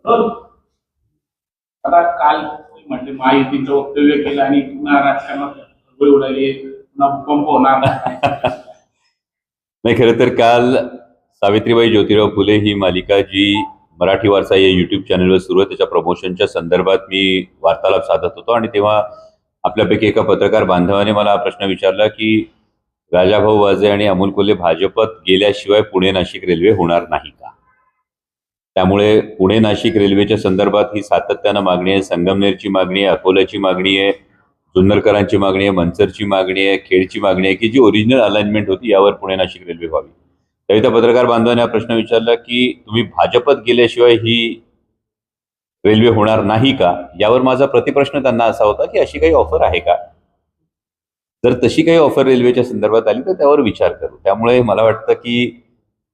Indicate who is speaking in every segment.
Speaker 1: आता काल म्हणजे महायुतीचं वक्तव्य केलं आणि पुन्हा राजकारणात खळबळ उडाली, पुन्हा भूकंप होणार.
Speaker 2: नाही, खरं तर काल सावित्रीबाई ज्योतिराव फुले ही मालिका जी मराठी वारसा या युट्यूब चॅनलवर सुरू आहे त्याच्या प्रमोशनच्या संदर्भात मी वार्तालाप साधत होतो आणि तेव्हा आपल्यापैकी एका पत्रकार बांधवाने मला हा प्रश्न विचारला की राजाभाऊ वाजे आणि अमोल कोल्हे भाजपत गेल्याशिवाय पुणे नाशिक रेल्वे होणार नाही का? त्यामुळे पुणे नाशिक रेल्वेच्या संदर्भात ही सातत्यानं मागणी आहे. संगमनेरची मागणी आहे, अकोल्याची मागणी आहे, जुन्नरकरांची मागणी आहे, मनसरची मागणी आहे, खेडची मागणी आहे की जी ओरिजिनल अलाइनमेंट होती यावर पुणे नाशिक रेल्वे व्हावी. त्यावेळी त्या पत्रकार बांधवाने हा प्रश्न विचारला की तुम्ही भाजपत गेल्याशिवाय ही रेल्वे होणार नाही का? यावर माझा प्रतिप्रश्न त्यांना असा होता की अशी काही ऑफर आहे का? जर तशी काही ऑफर रेल्वेच्या संदर्भात आली तर त्यावर विचार करू. त्यामुळे मला वाटतं की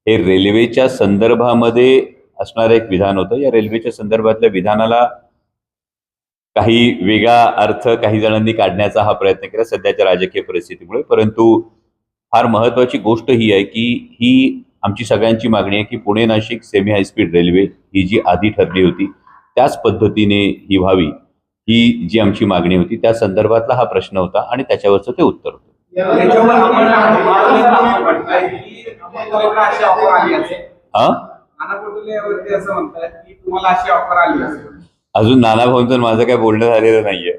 Speaker 2: हे रेल्वेच्या संदर्भामध्ये असणारं एक विधान होतं. या रेल्वेच्या संदर्भातल्या विधानाला काही वेगळा अर्थ काही जणांनी काढण्याचा हा प्रयत्न केला सध्याच्या राजकीय परिस्थितीमुळे. परंतु फार महत्वाची गोष्ट ही आहे की ही आमची सगळ्यांची मागणी आहे की Pune Nashik semi high speed railway ही जी आधी ठरली होती त्याच पद्धतीने ही व्हावी, ही जी आमची मागणी होती त्या संदर्भातला हा प्रश्न होता आणि त्याच्यावरचं ते उत्तर होतं. अजून नाना भाऊंचं माझं काय बोलणं झालेलं नाहीये,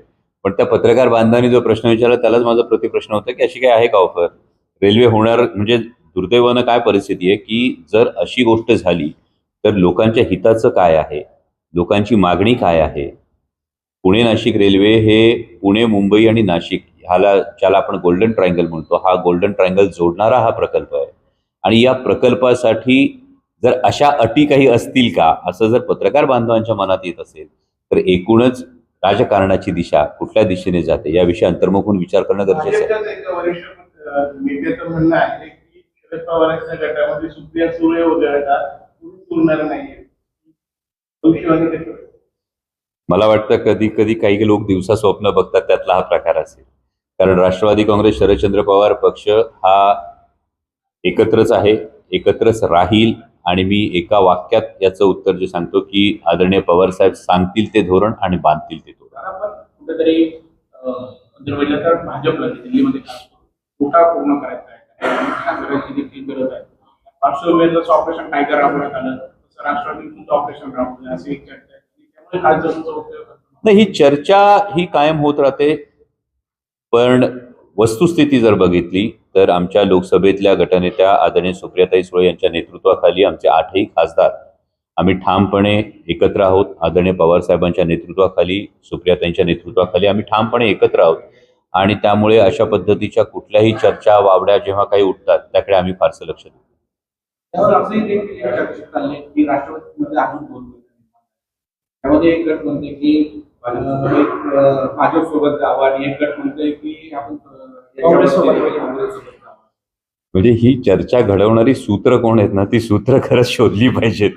Speaker 2: पण त्या पत्रकार बांधवांनी जो प्रश्न विचारला त्यालाच माझा प्रतिप्रश्न होता की अशी काय आहे का ऑफर? रेल्वे होणार म्हणजे दुर्दैवानं काय परिस्थिती आहे की जर अशी गोष्ट झाली तर लोकांच्या हिताचं काय आहे, लोकांची मागणी काय आहे? पुणे नाशिक रेल्वे हे पुणे, मुंबई आणि नाशिक ज्याला आपण गोल्डन ट्रायंगल म्हणतो, हा गोल्डन ट्रायंगल जोडणारा हा प्रकल्प आहे. आणि या प्रकल्पासाठी जर अशा अटी काही असतील का असं जर पत्रकार बांधवांच्या मनात येत असेल तर एकूणच राजकारणाची दिशा कुठल्या दिशेने जाते याविषयी अंतर्मुख होऊन विचार करणं गरजेचं आहे.
Speaker 1: नेत्याचं म्हणणं आहे की शरद पवारांच्या गटामध्ये सुप्रिया सुळे वगळता उरणार नाहीये.
Speaker 2: मला वाटतं कधी कधी काही लोक दिवसा स्वप्न बघतात त्यातला हा प्रकार असेल. कारण राष्ट्रवादी काँग्रेस शरदचंद्र पवार पक्ष हा एकत्रच आहे, एकत्रच राहील. आणि मी एका वाक्यात याचं उत्तर जे सांगतो की आदरणीय पवार साहेब सांगतील ते धोरण आणि बांधतील ते धोरण.
Speaker 1: कुठेतरी भाजपला दिल्लीमध्ये कोटा पूर्ण करायचा आहे, देखील गरज आहे. पार्श्वभूमीचं ऑपरेशन टायगर राबवण्यात आलं, तसं राष्ट्रवादीचं ऑपरेशन राबवलं अशी एक चर्चा आहे. त्यामुळे
Speaker 2: नाही, ही चर्चा ही कायम होत राहते, पण वस्तुस्थिती जर बघितली तर आमच्या लोकसभेतल्या गटनेत्या आदरणीय सुप्रियाताई सुळे यांच्या नेतृत्वाखाली आमचे 8ही खासदार आम्ही ठामपणे एकत्र आहोत. आदरणीय पवार साहेबांच्या नेतृत्वाखाली, सुप्रियाताईंच्या नेतृत्वाखाली आम्ही ठामपणे एकत्र आहोत. आणि त्यामुळे अशा पद्धतीच्या कुठल्याही चर्चा वावड्या जेव्हा काही उठतात त्याकडे आम्ही फारसं लक्ष देतो.
Speaker 1: त्यामध्ये एक गट म्हणते की भाजप सोबत जावं आणि एक गट म्हणते की आपण काँग्रेस सोबत.
Speaker 2: म्हणजे ही चर्चा घडवणारी सूत्र कोण आहेत ना, ती सूत्र खरंच शोधली पाहिजेत.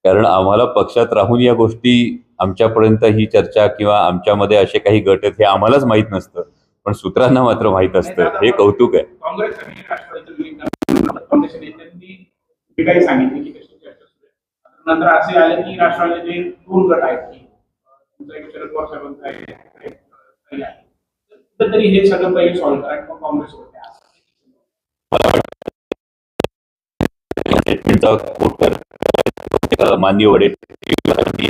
Speaker 2: कारण आम्हाला पक्षात राहून या गोष्टी आमच्यापर्यंत ही चर्चा किंवा आमच्यामध्ये असे काही गट आहेत हे आम्हालाच माहीत नसतं, पण सूत्रांना मात्र माहीत असतं. हे कौतुक आहे.
Speaker 1: काँग्रेस आणि राष्ट्रवादीच्या नेत्यांनी काही सांगितले की कशी चर्चा सुरू आहे. नंतर असे आले की राष्ट्रवादीचे 2 गट आहेत की तुमचा एक शरद पवार साहेबांचा आहे. तरी हे सगळं पहिले सॉल्व्ह करा किंवा काँग्रेस होते
Speaker 2: मान्य वडेट्टीवारांनी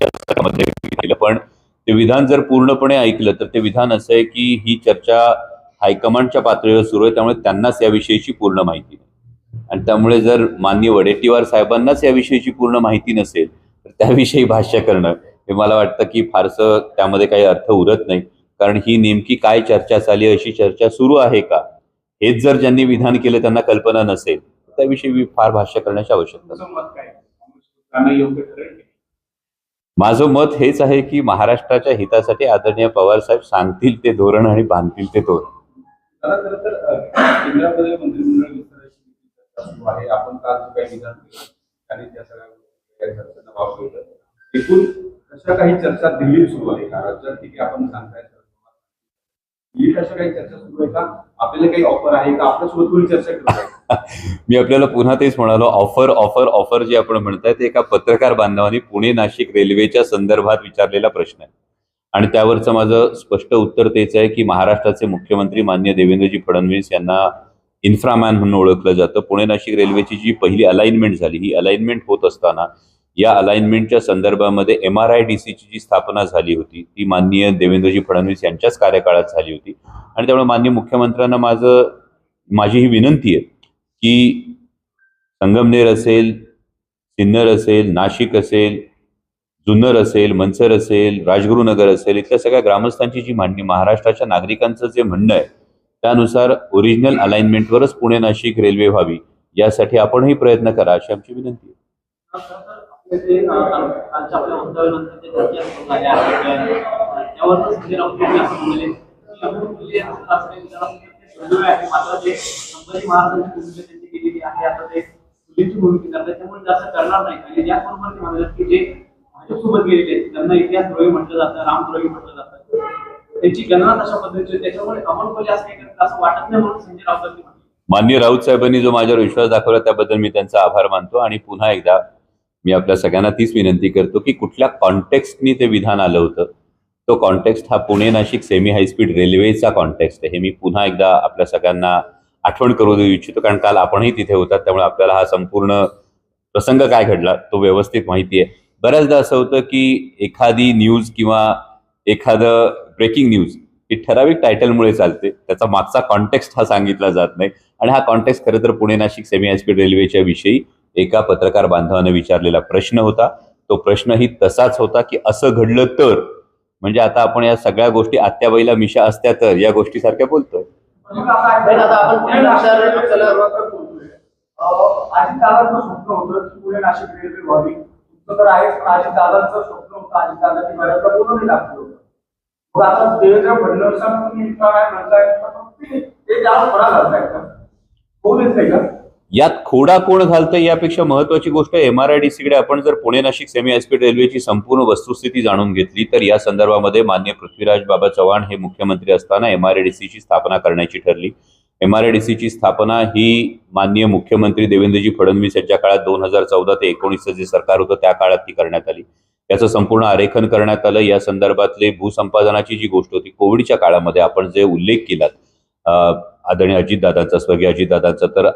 Speaker 2: केलं. पण ते विधान जर पूर्णपणे ऐकलं तर ते विधान असं आहे की ही चर्चा हायकमांडच्या पातळीवर सुरू आहे, त्यामुळे त्यांनाच याविषयीची पूर्ण माहिती नाही. आणि त्यामुळे जर माननीय वडेट्टीवार साहेबांनाच याविषयीची पूर्ण माहिती नसेल तर त्याविषयी भाष्य करणं हे मला वाटतं की फारसं त्यामध्ये काही अर्थ उरत नाही. कारण ही नेमकी काय चर्चा चालली, अशी चर्चा सुरू आहे का, हेच जर ज्यांनी विधान केलं त्यांना कल्पना नसेल त्याविषयी फार भाष्य करण्याची आवश्यकता
Speaker 1: नाही.
Speaker 2: माझं मत हेच आहे की महाराष्ट्राच्या हितासाठी आदरणीय पवार साहेब सांगतील ते धोरण आणि बांधतील ते धोरण.
Speaker 1: केंद्रामध्ये मंत्रिमंडळ विस्ताराची आहे. आपण काल जो काही विधान केलं आणि त्या सगळ्या वाव ठेवलं, एकूण अशा काही चर्चा दिल्लीत सुरू आहे का? राज्यात ठीक आहे आपण सांगताय, दिल्लीत अशा काही चर्चा सुरू आहे का
Speaker 3: आपल्याला काही ऑफर आहे का, आपल्यासोबत कोणी चर्चा करत?
Speaker 2: मी आपल्याला पुन्हा तेच म्हणालो, ऑफर ऑफर ऑफर जे आपण म्हणताय ते एका पत्रकार बांधवांनी पुणे नाशिक रेल्वेच्या संदर्भात विचारलेला प्रश्न आहे. आणि त्यावरचं माझं स्पष्ट उत्तर तेच आहे की महाराष्ट्राचे मुख्यमंत्री माननीय देवेंद्रजी फडणवीस यांना इन्फ्रामॅन म्हणून ओळखलं जातं. पुणे नाशिक रेल्वेची जी पहिली अलाइनमेंट झाली, ही अलाइनमेंट होत असताना या अलाइनमेंटच्या संदर्भामध्ये MRIDCची जी स्थापना झाली होती ती माननीय देवेंद्रजी फडणवीस यांच्याच कार्यकाळात झाली होती. आणि त्यामुळे माननीय मुख्यमंत्र्यांना माझी ही विनंती आहे की संगमनेर असेल, सिन्नर असेल, नाशिक असेल, जुन्नर असेल, मनसर असेल, राजगुरुनगर असेल, इथल्या सगळ्या ग्रामस्थांची जी मांडणी, महाराष्ट्राच्या नागरिकांचं जे म्हणणं आहे त्यानुसार ओरिजिनल अलाइनमेंटवरच पुणे नाशिक रेल्वे व्हावी यासाठी आपणही प्रयत्न करा अशी आमची विनंती आहे.
Speaker 4: कालच्या आपल्या वक्तव्यानंतर ते चर्चा सुरू झाल्या आहेत. त्यावरच संजय राऊत यांनी असं म्हणाले की अमोल आहे, मात्र ते संभाजी महाराजांची भूमिका त्यांनी केलेली आहे, आता ते मुलींची भूमिका करतात, त्यामुळे जास्त करणार नाही. आणि त्याचबरोबर ते म्हणाले की जे भाजपसोबत गेलेले त्यांना इतिहास द्रोही म्हटलं जातं, रामद्रोही म्हटलं जातं, त्यांची गणना तशा पद्धतीची, त्याच्यामुळे अमोल कोल्हे असं काही करतात असं वाटत नाही म्हणून संजय राऊतांनी म्हटलं.
Speaker 2: माननीय राऊत साहेबांनी जो माझ्यावर विश्वास दाखवला त्याबद्दल मी त्यांचा आभार मानतो. आणि पुन्हा एकदा मी आपल्या सगळ्यांना तीच विनंती करतो की कुठल्या कॉन्टेक्स्टनी ते विधान आलं होतं, तो कॉन्टेक्स्ट हा पुणे नाशिक सेमी हायस्पीड रेल्वेचा कॉन्टेक्स्ट आहे. हे मी पुन्हा एकदा आपल्या सगळ्यांना आठवण करू देऊ इच्छितो, कारण काल आपणही तिथे होतात, त्यामुळे आपल्याला हा संपूर्ण प्रसंग काय घडला तो व्यवस्थित माहिती आहे. बऱ्याचदा असं होतं की एखादी न्यूज किंवा एखादं ब्रेकिंग न्यूज ही ठराविक टायटलमुळे चालते, त्याचा मागचा कॉन्टेक्स्ट हा सांगितला जात नाही. आणि हा कॉन्टेक्स्ट खरं तर पुणे नाशिक सेमी हायस्पीड रेल्वेच्या विषयी एका पत्रकार बांधवानं विचारलेला प्रश्न होता. तो प्रश्नही तसाच होता की असं घडलं तर, म्हणजे आता आपण या सगळ्या गोष्टी आत्याबाईला मिशा असत्या तर या गोष्टीसारख्या बोलतोय.
Speaker 3: आता आपण पुणे नाशिक अजितदादांचं स्वप्न होतं की पुणे नाशिक रेल्वे व्हावी, तुमचं तर आहेच, पण अजितदादांचं स्वप्न होतं, अजितदादांनी बऱ्याचदा पूर्ण नाही दाखवलं होतं. मग आता देवेंद्र फडणवीसांना तुम्ही इन्फ्रामॅन म्हणताय, ते त्यावर खरा घालताय का, होऊ देत नाही का?
Speaker 2: यात खोडा कोण घालतं यापेक्षा महत्वाची गोष्ट MRIDCकडे आपण जर पुणे नाशिक सेमी हायस्पीड रेल्वेची संपूर्ण वस्तुस्थिती जाणून घेतली तर या संदर्भामध्ये माननीय पृथ्वीराज बाबा चव्हाण हे मुख्यमंत्री असताना MRIDCची स्थापना करण्याची ठरली. MRIDCची स्थापना ही माननीय मुख्यमंत्री देवेंद्रजी फडणवीस यांच्या काळात 2014 ते 19 जे सरकार होतं त्या काळात ती करण्यात आली. याचं संपूर्ण आरेखन करण्यात आलं. या संदर्भातले भूसंपादनाची जी गोष्ट होती कोविडच्या काळामध्ये आपण जे उल्लेख केलात आदरणीय अजितदादांचा, स्वर्गीय अजितदादांचा, तर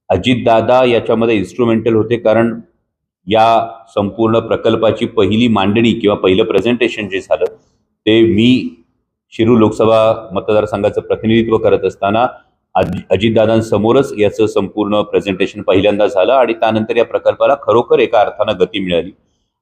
Speaker 2: अजितदादा याच्यामध्ये इन्स्ट्रुमेंटल होते, कारण या संपूर्ण प्रकल्पाची पहिली मांडणी किंवा पहिलं प्रेझेंटेशन जे झालं ते मी शिरूर लोकसभा मतदारसंघाचं प्रतिनिधित्व करत असताना अजितदादांसमोरच याचं संपूर्ण प्रेझेंटेशन पहिल्यांदा झालं. आणि त्यानंतर या प्रकल्पाला खरोखर एका अर्थानं गती मिळाली.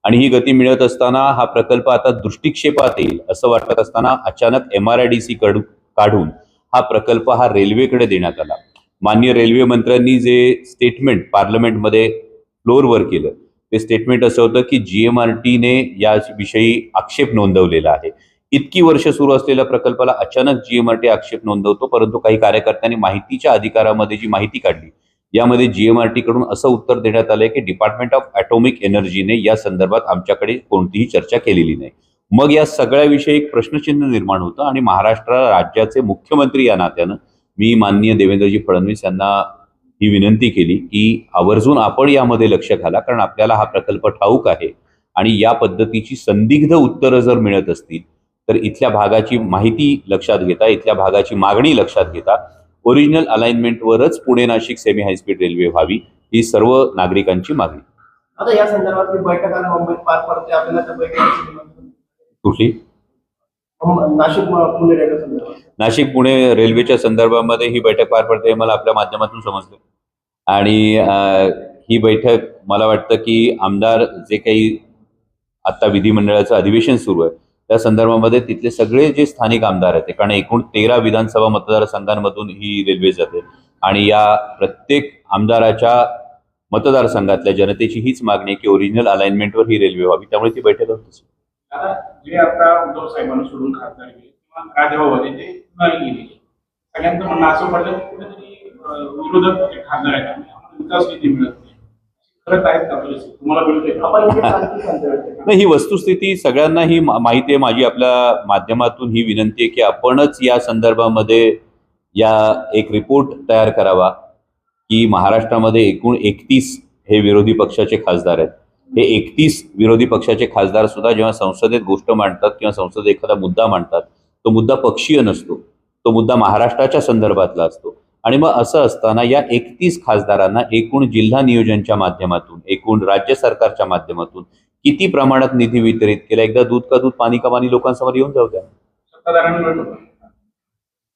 Speaker 2: आणि ही गती मिळत असताना हा प्रकल्प आता दृष्टिक्षेपात येईल असं वाटत असताना अचानक MRIDC काढून हा प्रकल्प हा रेल्वेकडे देण्यात आला. माननीय रेल्वे मंत्र्यांनी जे स्टेटमेंट पार्लमेंटमध्ये फ्लोअरवर केलं ते स्टेटमेंट असं होतं की GMRTने याविषयी आक्षेप नोंदवलेला आहे. इतकी वर्ष सुरू असलेल्या प्रकल्पाला अचानक GMRT आक्षेप नोंदवतो, परंतु काही कार्यकर्त्यांनी माहितीच्या अधिकारामध्ये जी माहिती काढली यामध्ये GMRT कडून असं उत्तर देण्यात आलंय की डिपार्टमेंट ऑफ ॲटॉमिक एनर्जीने या संदर्भात आमच्याकडे कोणतीही चर्चा केलेली नाही. मग या सगळ्याविषयी एक प्रश्नचिन्ह निर्माण होतं. आणि महाराष्ट्र राज्याचे मुख्यमंत्री या नात्यानं मी माननीय देवेंद्रजी फडणवीस यांना ही विनंती केली की आवर्जून आपण यामध्ये लक्ष घाला, कारण आपल्याला हा प्रकल्प ठाऊक आहे. आणि या पद्धतीची संदिग्ध उत्तरं जर मिळत असतील तर इथल्या भागाची माहिती लक्षात घेता, इथल्या भागाची मागणी लक्षात घेता ओरिजिनल अलाइनमेंटवरच Pune Nashik semi high speed railway व्हावी ही सर्व नागरिकांची मागणी.
Speaker 3: आता या संदर्भात बैठक आज मुंबईत पार पडते, आपल्याला त्या बैठकीची
Speaker 2: कुठली?
Speaker 3: नाशिक पुणे रेल्वे संदर्भात,
Speaker 2: नाशिक पुणे रेल्वेच्या संदर्भामध्ये ही बैठक पार पडते मला आपल्या माध्यमातून समजलं. आणि ही बैठक मला वाटतं की आमदार जे काही आता विधिमंडळाचं अधिवेशन सुरू आहे त्या संदर्भामध्ये तिथले सगळे जे स्थानिक आमदार आहेत, कारण एकूण 13 विधानसभा मतदारसंघांमधून ही रेल्वे जाते आणि या प्रत्येक आमदाराच्या मतदारसंघातल्या जनतेची हीच मागणी आहे की ओरिजिनल अलाइनमेंटवर ही रेल्वे व्हावी, त्यामुळे ती बैठक होतीच.
Speaker 1: आता जे आता उद्धव साहेबांना सोडून खासदार गेले किंवा राजभाऊ होते ते पुन्हा गेले, सगळ्यांचं म्हणणं असं पडलं की कुठेतरी विरोधक जे खासदार आहेत आम्हाला विकास निधी मिळत नाही. खरंच आहेत का परिस्थिती तुम्हाला मिळते?
Speaker 3: आपण
Speaker 2: नाही, ही वस्तुस्थिती सगळ्यांना ही माहिती आहे. माझी आपल्या माध्यमातून ही विनंती आहे की आपणच या संदर्भामध्ये या एक रिपोर्ट तयार करावा की महाराष्ट्रामध्ये एकूण 31 हे विरोधी पक्षाचे खासदार आहेत. हे 31 विरोधी पक्षाचे खासदार सुद्धा जेव्हा संसदेत गोष्ट मांडतात किंवा संसदेत एखादा मुद्दा मांडतात, तो मुद्दा पक्षीय नसतो, तो मुद्दा महाराष्ट्राच्या संदर्भातला असतो. आणि मग असं असताना या 31 खासदारांना एकूण जिल्हा नियोजनच्या माध्यमातून, एकूण राज्य सरकारच्या माध्यमातून किती प्रमाणात निधी वितरित केला, एकदा दूध का दूध पाणी का पाणी लोकांसमोर येऊन जाऊ द्या.
Speaker 1: सत्ताधाऱ्यांवर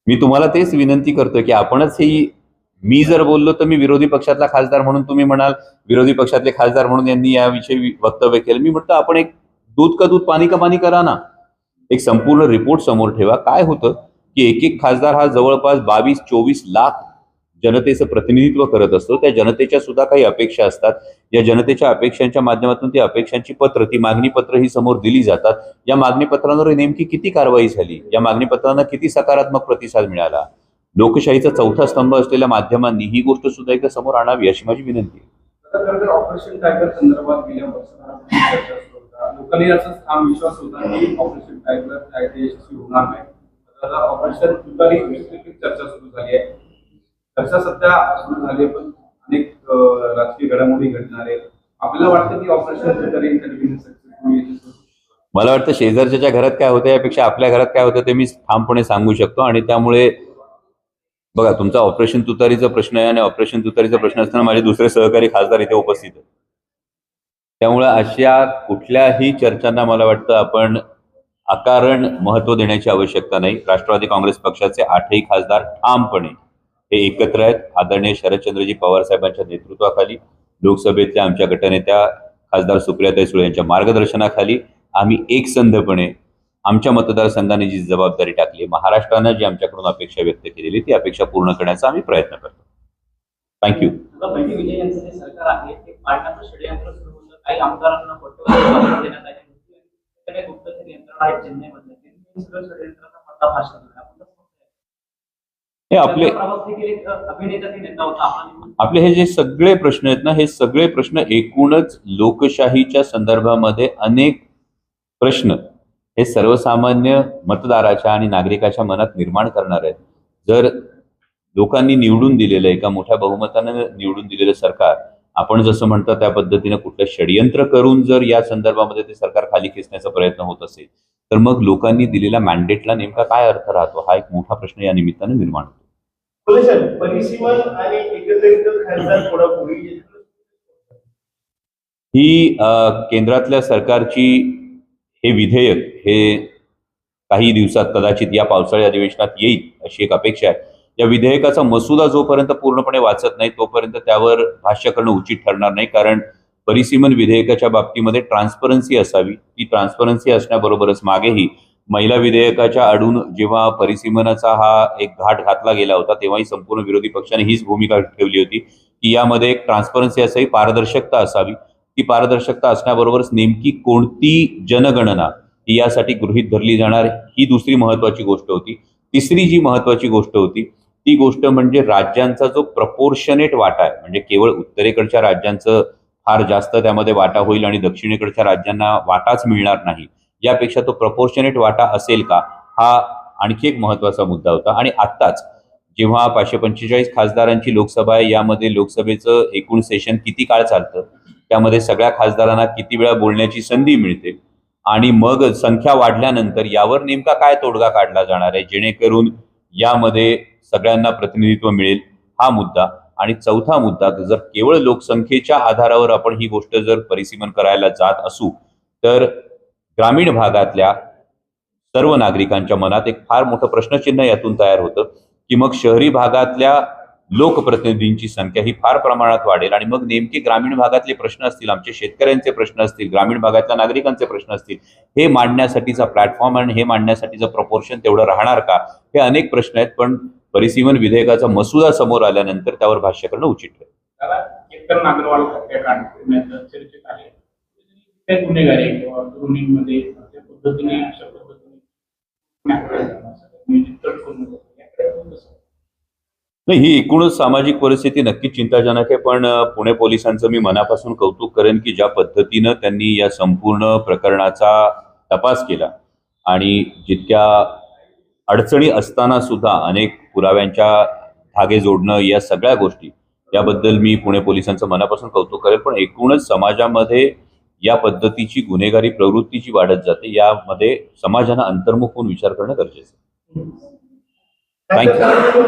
Speaker 2: मी तुम्हाला तेच विनंती करतोय की आपणच ही, मी जर बोललो तर मी विरोधी पक्षातला खासदार म्हणून, तुम्ही म्हणाल विरोधी पक्षातले खासदार म्हणून यांनी याविषयी वक्तव्य केलं. मी म्हटलं आपण एक दूध का दूध पाणी का पाणी करा ना, एक संपूर्ण रिपोर्ट समोर ठेवा. काय होतं की एक एक खासदार हा जवळपास 22-24 लाख जनतेचं प्रतिनिधित्व करत असतो. त्या जनतेच्या सुद्धा काही अपेक्षा असतात. या जनतेच्या अपेक्षांच्या माध्यमातून ती अपेक्षांची पत्र, ती मागणी पत्र ही समोर दिली जातात. या मागणी पत्रांवर नेमकी किती कारवाई झाली, या मागणी पत्रांना किती सकारात्मक प्रतिसाद मिळाला, लोकशाहीचा चौथा स्तंभ असलेल्या माध्यमांनी ही गोष्ट सुद्धा एकदा समोर आणावी अशी माझी विनंती आहे.
Speaker 3: ऑपरेशन टायगर संदर्भात गेल्या वर्षभरात चर्चा सुरू होता. लोकांनी असा ठाम विश्वास होता की ऑपरेशन टायगर काय ते यशस्वी होणार नाही. आता ऑपरेशन तुतारी चर्चा सुरू झाली आहे. चर्चा सध्या सुरू झाली आहे, पण अनेक राजकीय घडामोडी घडणार आहेत. आपल्याला वाटतं की ऑपरेशन तुतारी
Speaker 2: मला वाटतं शेजारच्या घरात काय होतं यापेक्षा आपल्या घरात काय होतं ते मी ठामपणे सांगू शकतो. आणि त्यामुळे बघा, तुमचा ऑपरेशन तुतारीचा प्रश्न आहे आणि ऑपरेशन तुतारीचा प्रश्न असताना माझे दुसरे सहकारी खासदार इथे उपस्थित आहेत. त्यामुळे अशा कुठल्याही चर्चांना मला वाटतं आपण अकारण महत्व देण्याची आवश्यकता नाही. राष्ट्रवादी काँग्रेस पक्षाचे 8ही खासदार ठामपणे हे एकत्र आहेत. आदरणीय शरदचंद्रजी पवार साहेबांच्या नेतृत्वाखाली, लोकसभेतल्या आमच्या गटनेत्या खासदार सुप्रियाताई सुळे यांच्या मार्गदर्शनाखाली आम्ही एकसंधपणे आमच्या मतदारसंघाने जी जबाबदारी टाकली, महाराष्ट्रानं जी आमच्याकडून अपेक्षा व्यक्त केलेली ती अपेक्षा पूर्ण करण्याचा आम्ही प्रयत्न करतो. थँक्यू.
Speaker 4: बंटी विजय यांचं जे सरकार आहे ते पाडण्याचं षडयंत्र सुरू होतं. काही आमदारांना कोट्यवधी देण्यात आले. काही गुप्तचर यंत्रणा आहेत चेन्नईमध्ये, त्यांनी सगळं षडयंत्राचा पर्दाफाश केला.
Speaker 2: हे आपले
Speaker 4: अभिनेता ते नेता होता.
Speaker 2: आपले हे जे सगळे प्रश्न आहेत ना, हे सगळे प्रश्न एकूणच लोकशाहीच्या संदर्भामध्ये अनेक प्रश्न हे सर्वसामान्य मतदाराच्या आणि नागरिकाच्या मनात निर्माण करणार आहेत. जर लोकांनी निवडून दिलेलं, एका मोठ्या बहुमतानं निवडून दिलेलं सरकार, आपण जसं म्हणतो त्या पद्धतीनं कुठलं षडयंत्र करून जर या संदर्भामध्ये ते सरकार खाली खेचण्याचा प्रयत्न होत असेल तर मग लोकांनी दिलेल्या मॅन्डेटला नेमका काय अर्थ राहतो, हा एक मोठा प्रश्न या निमित्तानं निर्माण होतो.
Speaker 3: परिसीमन आणि एकत्रित खासदार पुढापुढी
Speaker 2: ही केंद्रातल्या सरकारची हे विधेयक हे काही दिवसात कदाचित या पावसाळी अधिवेशनात येईल अशी एक अपेक्षा आहे. या विधेयकाचा मसुदा जोपर्यंत पूर्णपणे वाचत नाही तोपर्यंत त्यावर भाष्य करणं उचित ठरणार नाही. कारण परिसीमन विधेयकाच्या बाबतीमध्ये ट्रान्सपरन्सी असावी. ती ट्रान्सपरन्सी असण्याबरोबरच मागेही महिला विधेयकाच्या आडून जेव्हा परिसीमनाचा हा एक घाट घातला गेला होता तेव्हाही संपूर्ण विरोधी पक्षाने हीच भूमिका ठेवली होती की यामध्ये एक ट्रान्सपरन्सी असावी, पारदर्शकता असावी. ती पारदर्शकता असण्याबरोबरच नेमकी कोणती जनगणना ही यासाठी गृहीत धरली जाणार ही दुसरी महत्वाची गोष्ट होती. तिसरी जी महत्वाची गोष्ट होती ती गोष्ट म्हणजे राज्यांचा जो प्रपोर्शनेट वाटा आहे, म्हणजे केवळ उत्तरेकडच्या राज्यांचं फार जास्त त्यामध्ये वाटा होईल आणि दक्षिणेकडच्या राज्यांना वाटाच मिळणार नाही, यापेक्षा तो प्रपोर्शनेट वाटा असेल का, हा आणखी एक महत्वाचा मुद्दा होता. आणि आत्ताच जेव्हा 545 खासदारांची लोकसभा आहे, यामध्ये लोकसभेचं एकूण सेशन किती काळ चालतं, त्यामध्ये सगळ्या खासदारांना किती वेळा बोलण्याची संधी मिळते आणि मग संख्या वाढल्यानंतर यावर नेमका काय तोडगा काढला जाणार आहे जेणेकरून यामध्ये सगळ्यांना प्रतिनिधित्व मिळेल, हा मुद्दा. आणि चौथा मुद्दा, जर केवळ लोकसंख्येच्या आधारावर आपण ही गोष्ट जर परिसीमन करायला जात असू तर ग्रामीण भागातल्या सर्व नागरिकांच्या मनात एक फार मोठं प्रश्नचिन्ह यातून तयार होतं की मग शहरी भागातल्या लोकप्रतिनिधींची संख्या ही फार प्रमाणात वाढेल आणि मग नेमके ग्रामीण भागातले प्रश्न असतील, आमचे शेतकऱ्यांचे प्रश्न असतील, ग्रामीण भागातल्या नागरिकांचे प्रश्न असतील, हे मांडण्यासाठीचा प्लॅटफॉर्म आणि हे मांडण्यासाठीचं प्रपोर्शन तेवढं राहणार का, हे अनेक प्रश्न आहेत. पण परिसीमन विधेयकाचा मसुदा समोर आल्यानंतर त्यावर भाष्य करणं उचित ठरेल.
Speaker 1: एकतर नागरवाल चर्चेत आहे त्या गुन्हेगारी किंवा तरुणींमध्ये त्या पद्धतीने
Speaker 2: नाही, ही एकूणच सामाजिक परिस्थिती नक्कीच चिंताजनक आहे. पण पुणे पोलिसांचं मी मनापासून कौतुक करेन की ज्या पद्धतीनं त्यांनी या संपूर्ण प्रकरणाचा तपास केला आणि जितक्या अडचणी असताना सुद्धा अनेक पुराव्यांच्या धागे जोडणं या सगळ्या गोष्टी याबद्दल मी पुणे पोलिसांचं मनापासून कौतुक करेल. पण एकूणच समाजामध्ये या पद्धतीची गुन्हेगारी प्रवृत्ती जी वाढत जाते यामध्ये समाजानं अंतर्मुख होऊन विचार करणं गरजेचं आहे. थँक्यू.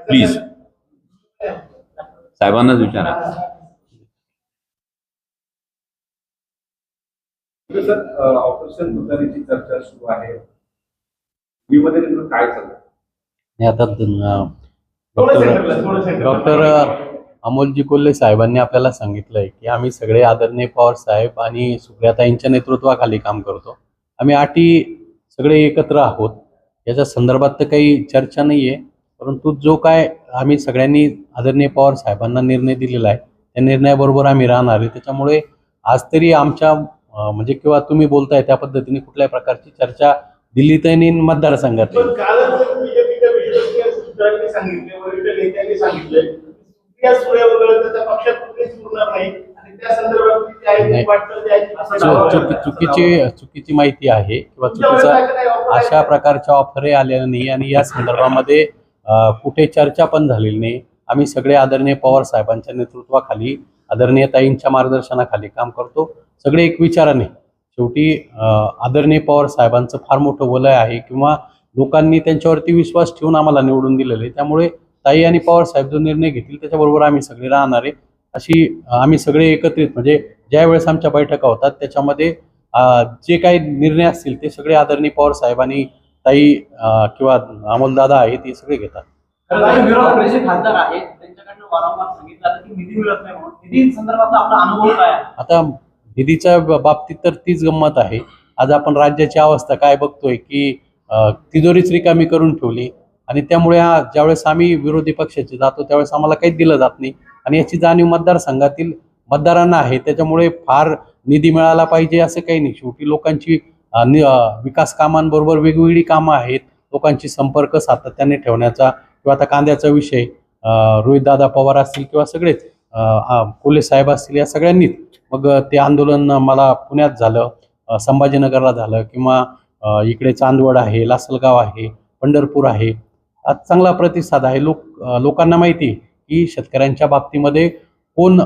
Speaker 2: प्लीज साहेबांनाच विचारा.
Speaker 3: सर, ऑपरेशन तुतारीची चर्चा सुरू आहे. मध्ये नेमकं काय चाललं?
Speaker 5: आणि आता डॉक्टर अमोलजी कोल्हे साहेबांनी आपल्याला सांगितलंय की आम्ही सगळे आदरणीय पवार साहेब आणि सुप्रियाताईंच्या नेतृत्वाखाली काम करतो. आम्ही सगळे एकत्र आहोत. याच्या संदर्भात तर काही चर्चा नाहीये, परंतु जो काय आम्ही सगळ्यांनी आदरणीय पवार साहेबांना निर्णय दिलेला आहे त्या निर्णयाबरोबर आम्ही राहणार आहे. त्याच्यामुळे आज तरी आमच्या म्हणजे किंवा तुम्ही बोलताय त्या पद्धतीने कुठल्याही प्रकारची चर्चा दिल्लीत आणि मतदारसंघात
Speaker 1: सांगितले वरिष्ठ नेत्यांनी सांगितले या सुळे वगैरे त्याच्या पक्षात कुठेच उरणार नाही आणि त्या संदर्भात
Speaker 5: चुकीची माहिती आहे किंवा चुकीचा अशा प्रकारच्या ऑफरही आलेल्या नाही आणि या संदर्भामध्ये कुठे चर्चा पण झालेली नाही. आम्ही सगळे आदरणीय पवार साहेबांच्या नेतृत्वाखाली आदरणीय ताईंच्या मार्गदर्शनाखाली काम करतो. सगळे एक विचाराने शेवटी आदरणीय पवार साहेबांचं फार मोठं वलय आहे किंवा लोकांनी त्यांच्यावरती विश्वास ठेवून आम्हाला निवडून दिलेले. त्यामुळे ताई आणि पवार साहेब जो निर्णय घेतील त्याच्याबरोबर आम्ही सगळे राहणार आहे. अशी आम्ही सगळे एकत्रित म्हणजे ज्या वेळेस आमच्या बैठका होतात त्याच्यामध्ये जे काही निर्णय असतील ते सगळे आदरणीय पवार साहेब आणि ताई किंवा अमोलदादा आहे ते सगळे घेतात.
Speaker 4: विरोधी खासदार आहेत त्यांच्याकडनं वारंवार सांगितलं जातं की निधी मिळत नाही म्हणून. निधी संदर्भातला आपला अनुभव काय आहे?
Speaker 5: आता निधीच्या बाबतीत तर तीच गंमत आहे. आज आपण राज्याची अवस्था काय बघतोय की तिजोरीच रिकामी करून ठेवली आणि त्यामुळे ज्यावेळेस आम्ही विरोधी पक्षाचे जातो त्यावेळेस आम्हाला काहीच दिलं जात नाही आणि याची जाणीव मतदारसंघातील मतदारांना आहे. त्याच्यामुळे फार निधी मिळाला पाहिजे असं काही नाही. शेवटी लोकांची विकास कामांबरोबर वेगवेगळी कामं आहेत. लोकांची संपर्क सातत्याने ठेवण्याचा किंवा आता कांद्याचा विषय रोहितदादा पवार असतील किंवा सगळेच कोल्हे साहेब असतील या सगळ्यांनीच मग ते आंदोलन मला पुण्यात झालं, संभाजीनगरला झालं किंवा इकडे चांदवड आहे, लासलगाव आहे, पंढरपूर आहे. आज चांगला प्रतिसाद आहे. लोकांना माहिती आहे की शेतकऱ्यांच्या बाबतीमध्ये कोण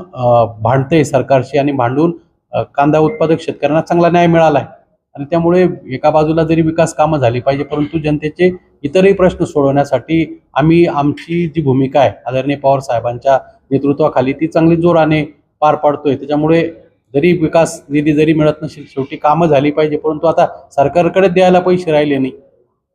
Speaker 5: भांडतंय सरकारशी आणि भांडून कांदा उत्पादक शेतकऱ्यांना चांगला न्याय मिळाला आहे आणि त्यामुळे एका बाजूला जरी विकास कामं झाली पाहिजे परंतु जनतेचे इतरही प्रश्न सोडवण्यासाठी आम्ही आमची जी भूमिका आहे आदरणीय पवार साहेबांच्या नेतृत्वाखाली ती चांगली जोराने पार पाडतोय. त्याच्यामुळे जरी विकास निधी जरी मिळत नसेल शेवटी कामं झाली पाहिजे परंतु आता सरकारकडे द्यायला पैसे राहिले नाही.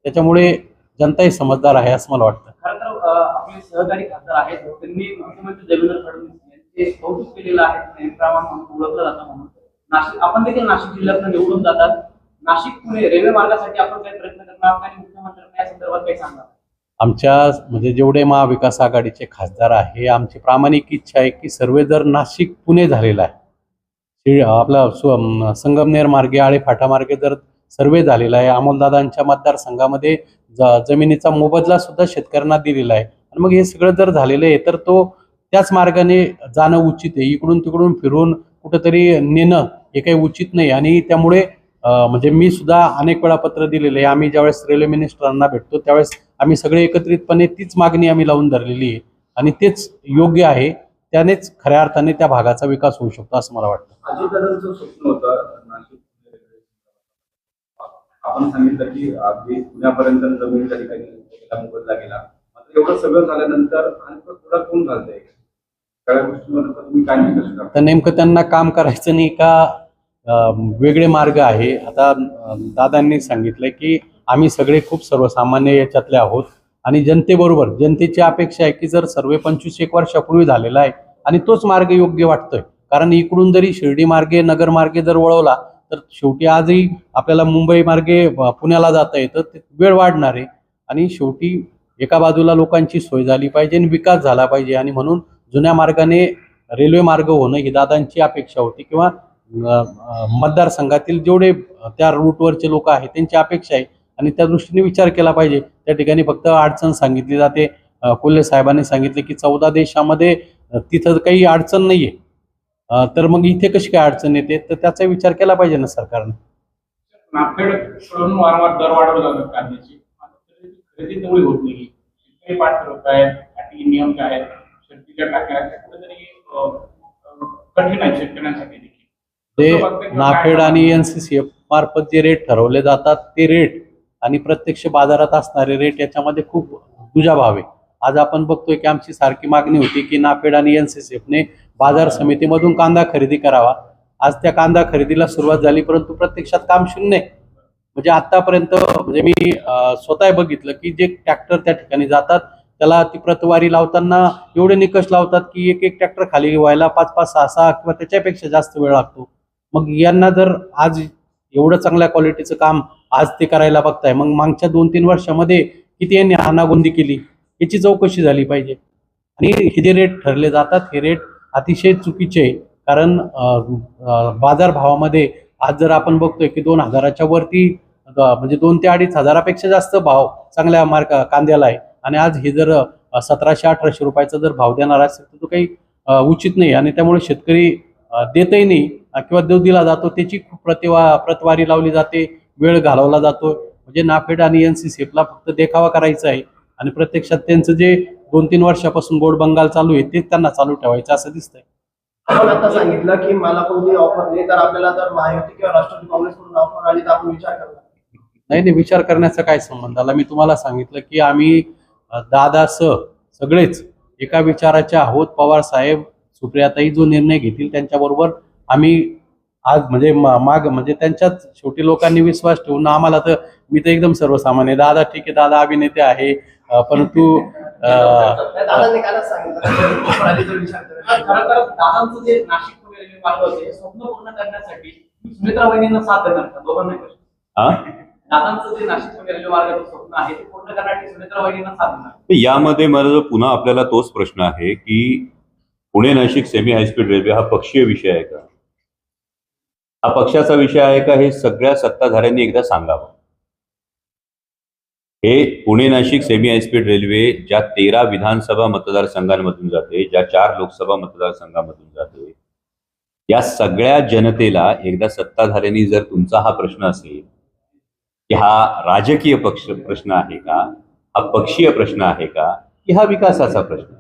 Speaker 5: त्याच्यामुळे जनताही समजदार आहे असं मला वाटतं.
Speaker 4: खरं तर आपले सहकारी खासदार आहेत त्यांनी मुख्यमंत्री देवेंद्र फडणवीस यांचे कौतुक केलेलं आहे. नेमप्रमाण म्हणून ओळखलं जातं म्हणून नाशिक आपण देखील नाशिक जिल्ह्यातून निवडून जातात. नाशिक पुणे रेल्वे मार्गासाठी आपण काही प्रयत्न करणार आणि मुख्यमंत्र्यांना या संदर्भात काही सांगणार?
Speaker 5: आमच्या म्हणजे जेवढे महाविकास आघाडीचे खासदार आहे आमची प्रामाणिक इच्छा आहे की सर्वे जर नाशिक पुणे झालेला आहे आपला संगमनेर मार्गे आळे फाटा मार्गे जर सर्वे झालेला आहे. अमोलदादांच्या मतदारसंघामध्ये जमिनीचा मोबदला सुद्धा शेतकऱ्यांना दिलेला आहे आणि मग हे सगळं जर झालेलं आहे तर तो त्याच मार्गाने जाणं उचित आहे. इकडून तिकडून फिरून कुठंतरी नेणं हे काही उचित नाही आणि त्यामुळे म्हणजे मी सुद्धा अनेक वेळा पत्र दिलेले आहे. आम्ही ज्यावेळेस रेल्वे मिनिस्टरांना भेटतो त्यावेळेस आम्ही सगळे एकत्रितपणे तीच मागणी आम्ही लावून धरलेली आहे आणि तेच योग्य आहे. त्यानेच खऱ्या अर्थाने त्या भागाचा विकास होऊ शकतो असं मला वाटतं.
Speaker 3: अजितदादांचं स्वप्न होतं नाशिक आपण सांगितलं की अगदी पुण्यापर्यंत जमीन त्या ठिकाणी मोबदला गेला. मात्र एवढं सगळं झाल्यानंतर आणि थोडा कोण घालतंय सगळ्या गोष्टींमध्ये तुम्ही काय कसं करता?
Speaker 5: तर नेमकं त्यांना काम करायचं नाही का वेगळे मार्ग आहे? आता दादांनी सांगितलंय की आम्ही सगळे खूप सर्वसामान्य याच्यातले आहोत आणि जनतेबरोबर जनतेची अपेक्षा आहे की जर सर्वे 25-1 वर्षापूर्वी झालेला आहे आणि तोच मार्ग योग्य वाटतोय. कारण इकडून जरी शिर्डी मार्गे नगर मार्गे जर वळवला तर शेवटी आजही आपल्याला मुंबई मार्गे पुण्याला जाता येतं. ते वेळ वाढणार आहे आणि शेवटी एका बाजूला लोकांची सोय झाली पाहिजे आणि विकास झाला पाहिजे आणि म्हणून जुन्या मार्गाने रेल्वे मार्ग होणं ही दादांची अपेक्षा होती किंवा मतदारसंघातील जेवढे त्या रूटवरचे लोक आहेत त्यांची अपेक्षा आहे आणि त्या दृष्टीने विचार केला पाहिजे. त्या ठिकाणी फक्त अडचण सांगितली जाते. कोल्हे साहेबांनी सांगितले की 14 देशामध्ये तिथं काही अडचण नाहीये तर मग इथे कशी काय अडचण येते तर त्याचा विचार केला पाहिजे ना सरकारने.
Speaker 1: नाफेडकडून वारंवार दर वाढवले जातात कांद्याची. खरेदी तेवढी होत नाही. शेतकरी पाठ करत आहेत, अटी नियम जे आहेत शेतीच्या टाकण्याच्या कुठेतरी कठीण आहे शेतकऱ्यांसाठी देखील.
Speaker 5: ते
Speaker 1: तसं बघता किंवा
Speaker 5: नाफेड
Speaker 1: काय
Speaker 5: आणि NCCF मार्फत जे रेट ठरवले जातात ते रेट आणि प्रत्यक्ष बाजारात असणारे रेट याच्यामध्ये खूप दुजाभाव आहे. आज आपण बघतोय की आमची सारखी मागणी होती की नाफेड आणि NCCFने बाजार समितीमधून कांदा खरेदी करावा. आज त्या कांदा खरेदीला सुरुवात झाली, परंतु प्रत्यक्षात काम शून्य आहे. म्हणजे आतापर्यंत म्हणजे मी स्वतः बघितलं की जे ट्रॅक्टर त्या ठिकाणी जातात त्याला ती प्रतवारी लावताना एवढे निकष लावतात की एक एक ट्रॅक्टर खाली व्हायला 5-5, 6-6 किंवा त्याच्यापेक्षा जास्त वेळ लागतो. मग यांना जर आज एवढं चांगल्या क्वालिटीचं काम आज ते करायला बघताय, मग मागच्या 2-3 वर्षामध्ये किती यांनी हानागोंदी केली याची चौकशी झाली पाहिजे. आणि हे जे रेट ठरले जातात हे रेट अतिशय चुकीचे आहे. कारण बाजारभावामध्ये आज जर आपण बघतोय की 2,000च्या वरती म्हणजे 2 ते 2.5 हजारापेक्षा जास्त भाव चांगल्या कांद्याला आहे. आणि आज हे जर 1700-1800 रुपयाचा जर भाव देणार असेल तर तो काही उचित नाही. आणि त्यामुळे शेतकरी देतही नाही किंवा देव दिला जातो त्याची खूप प्रतवारी लावली जाते, वेळ घालवला जातो. म्हणजे नाफेड आणि NCCFला फक्त देखावा करायचा आहे आणि प्रत्यक्षात त्यांचं जे 2-3 वर्षापासून गोड बंगाल चालू आहे तेच त्यांना चालू ठेवायचं असं दिसतंय.
Speaker 3: आपण आता सांगितलं की मला कोणती ऑफर नाही, तर आपल्याला जर महायुती किंवा राष्ट्रवादी काँग्रेसकडून ऑफर आली तर आपण विचार करणार.
Speaker 5: नाही विचार करण्याचा काय संबंध आला. मी तुम्हाला सांगितलं की आम्ही दादासह सगळेच एका विचाराच्या आहोत. पवार साहेब, सुप्रियाताई जो निर्णय घेतील त्यांच्याबरोबर आम्ही आज म्हणजे म्हणजे त्यांच्याच शेवटी लोकांनी विश्वास ठेवून आम्हाला तर मी तर एकदम सर्वसामान्य दादा ठीक आहे, दादा अभिनेते आहे, परंतु
Speaker 3: दादांनी कालच सांगितलं ऑफर आली तर विचार करा.
Speaker 4: खरं तर दादांचं जे नाशिक पुणे रेल्वे मार्ग होते हे स्वप्न पूर्ण करण्यासाठी सुमित्रा वहिनींना साथ देणार का? दोघांना प्रश्न.
Speaker 2: हा
Speaker 4: दादांचं जे नाशिक पुणे रेल्वे मार्गाचं स्वप्न आहे ते पूर्ण करण्यासाठी सुमित्रा वहिनींना साथ देणार.
Speaker 2: तर यामध्ये मला जो पुन्हा आपल्याला तोच प्रश्न आहे की Pune Nashik semi high speed railway हा पक्षीय विषय आहे का, हा पक्षाचा विषय आहे का, हे सगळ्या सत्ताधाऱ्यांनी एकदा सांगावं. हे Pune Nashik semi high speed railway ज्या 13 विधानसभा मतदारसंघांमधून जाते, ज्या 4 लोकसभा मतदारसंघामधून जाते, या सगळ्या जनतेला एकदा सत्ताधाऱ्यांनी जर तुमचा हा प्रश्न असेल की हा राजकीय प्रश्न आहे का, हा पक्षीय प्रश्न आहे का, की हा विकासाचा प्रश्न,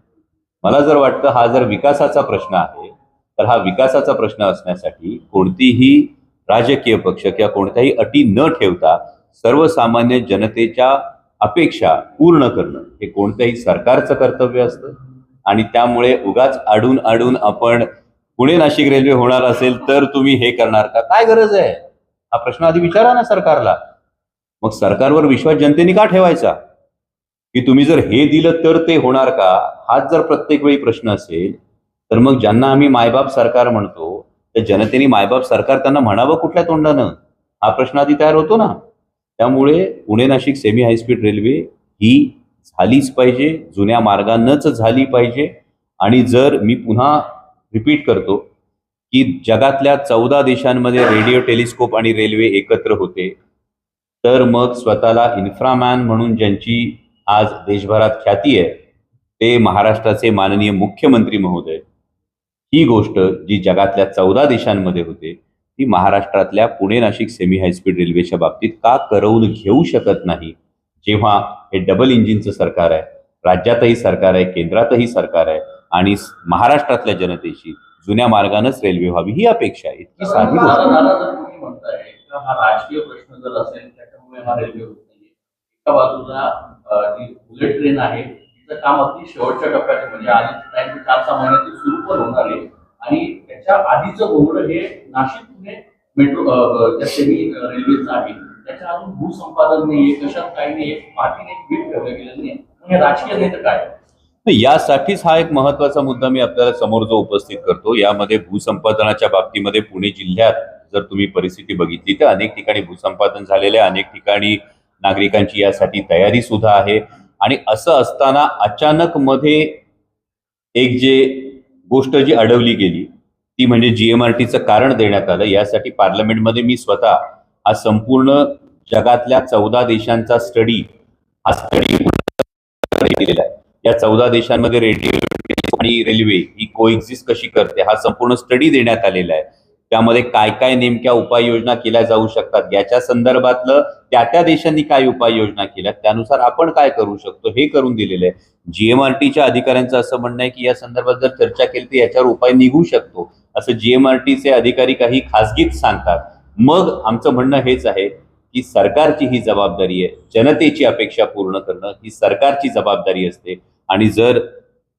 Speaker 2: मला जर वाटतं हा जर विकासाचा प्रश्न आहे तर हा विकासाचा प्रश्न असण्यासाठी कोणतीही राजकीय पक्ष किंवा कोणत्याही अटी न ठेवता सर्वसामान्य जनतेच्या अपेक्षा पूर्ण करणं हे कोणत्याही सरकारचं कर्तव्य असतं. आणि त्यामुळे उगाच आडून आपण पुणे नाशिक रेल्वे होणार असेल तर तुम्ही हे करणार का, काय गरज आहे, हा प्रश्न आधी विचारा ना सरकारला. मग सरकारवर विश्वास जनतेने का ठेवायचा की तुम्ही जर हे दिलं तर ते होणार का, हाच जर प्रत्येक वेळी प्रश्न असेल तर मग ज्यांना आम्ही मायबाप सरकार म्हणतो त्या जनतेने मायबाप सरकार त्यांना म्हणावं कुठल्या तोंडानं, हा प्रश्न आधी तयार होतो ना. त्यामुळे Pune Nashik semi high speed railway ही झालीच पाहिजे, जुन्या मार्गानंच झाली पाहिजे. आणि जर मी पुन्हा रिपीट करतो की जगातल्या 14 देशांमध्ये रेडिओ टेलिस्कोप आणि रेल्वे एकत्र होते, तर मग स्वतःला इन्फ्रामॅन म्हणून ज्यांची आज देशभरात ख्याती आहे ते महाराष्ट्राचे माननीय मुख्यमंत्री महोदय, ही गोष्ट जी जगातल्या 14 देशांमध्ये होते ती महाराष्ट्रातल्या पुणे नाशिक सेमी हायस्पीड रेल्वेच्या बाबतीत का करवून घेऊ शकत नाही. जेव्हा हे डबल इंजिनचं सरकार आहे, राज्यातही सरकार आहे, केंद्रातही सरकार आहे आणि महाराष्ट्रातल्या जनतेची जुन्या मार्गानंच रेल्वे व्हावी ही अपेक्षा आहे. इतकी साधी गोष्ट.
Speaker 6: दादा जर तुम्ही म्हणताय तर हा राजकीय प्रश्न जर असेल त्याच्यामुळे हा रेल्वे होत नाहीये. एका बाजूला जी बुलेट ट्रेन आहे तिचं काम अगदी शेवटच्या टप्प्यात आहे, म्हणजे आधी 4-6 महिन्यात ती सुरू पण होणार आहे. आणि त्याच्या आधीचं बोर्ड हे नाशिक पुणे मेट्रो त्या सेमी रेल्वेचं आहे, त्याच्या अजून भूसंपादन नाहीये, कशात काही नाहीये, पाठीने एक बीट ठेवलं गेलं नाही. हे राजकीय नाही तर काय.
Speaker 2: यासाठीच हा एक महत्वाचा मुद्दा मी आपल्याला समोर जो उपस्थित करतो. यामध्ये भूसंपादनाच्या बाबतीमध्ये पुणे जिल्ह्यात जर तुम्ही परिस्थिती बघितली तर अनेक ठिकाणी भूसंपादन झालेले आहे, अनेक ठिकाणी नागरिकांची यासाठी तयारी सुद्धा आहे. आणि असं असताना अचानक मध्ये एक जे गोष्ट जी अडवली गेली ती म्हणजे GMRTचं कारण देण्यात आलं. यासाठी पार्लमेंटमध्ये मी स्वतः हा संपूर्ण जगातल्या 14 देशांचा स्टडी केलेला आहे. या 14 देशांमध्ये रेडिओ आणि रेल्वे ही कोएक्झिस्ट कशी करते हा संपूर्ण स्टडी देण्यात आलेला आहे. त्यामध्ये काय काय नेमक्या उपाययोजना केल्या जाऊ शकतात, याच्या संदर्भातलं त्या देशांनी काय उपाययोजना केल्या, त्यानुसार आपण काय करू शकतो हे करून दिलेलं आहे. जीएमआरटीच्या अधिकाऱ्यांचं असं म्हणणं आहे की या संदर्भात जर चर्चा केली तर याच्यावर उपाय निघू शकतो, असं जीएमआरटीचे अधिकारी काही खासगीत सांगतात. मग आमचं म्हणणं हेच आहे की सरकारची ही जबाबदारी आहे, जनतेची अपेक्षा पूर्ण करणं ही सरकारची जबाबदारी असते. आणि जर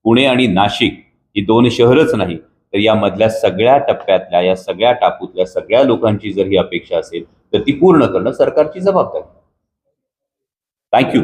Speaker 2: पुणे आणि नाशिक ही 2 शहरच नाही तर या मधल्या सगळ्या टप्प्यातल्या, या सगळ्या टापूतल्या सगळ्या लोकांची जर ही अपेक्षा असेल तर ती पूर्ण करणं सरकारची जबाबदारी. थँक्यू.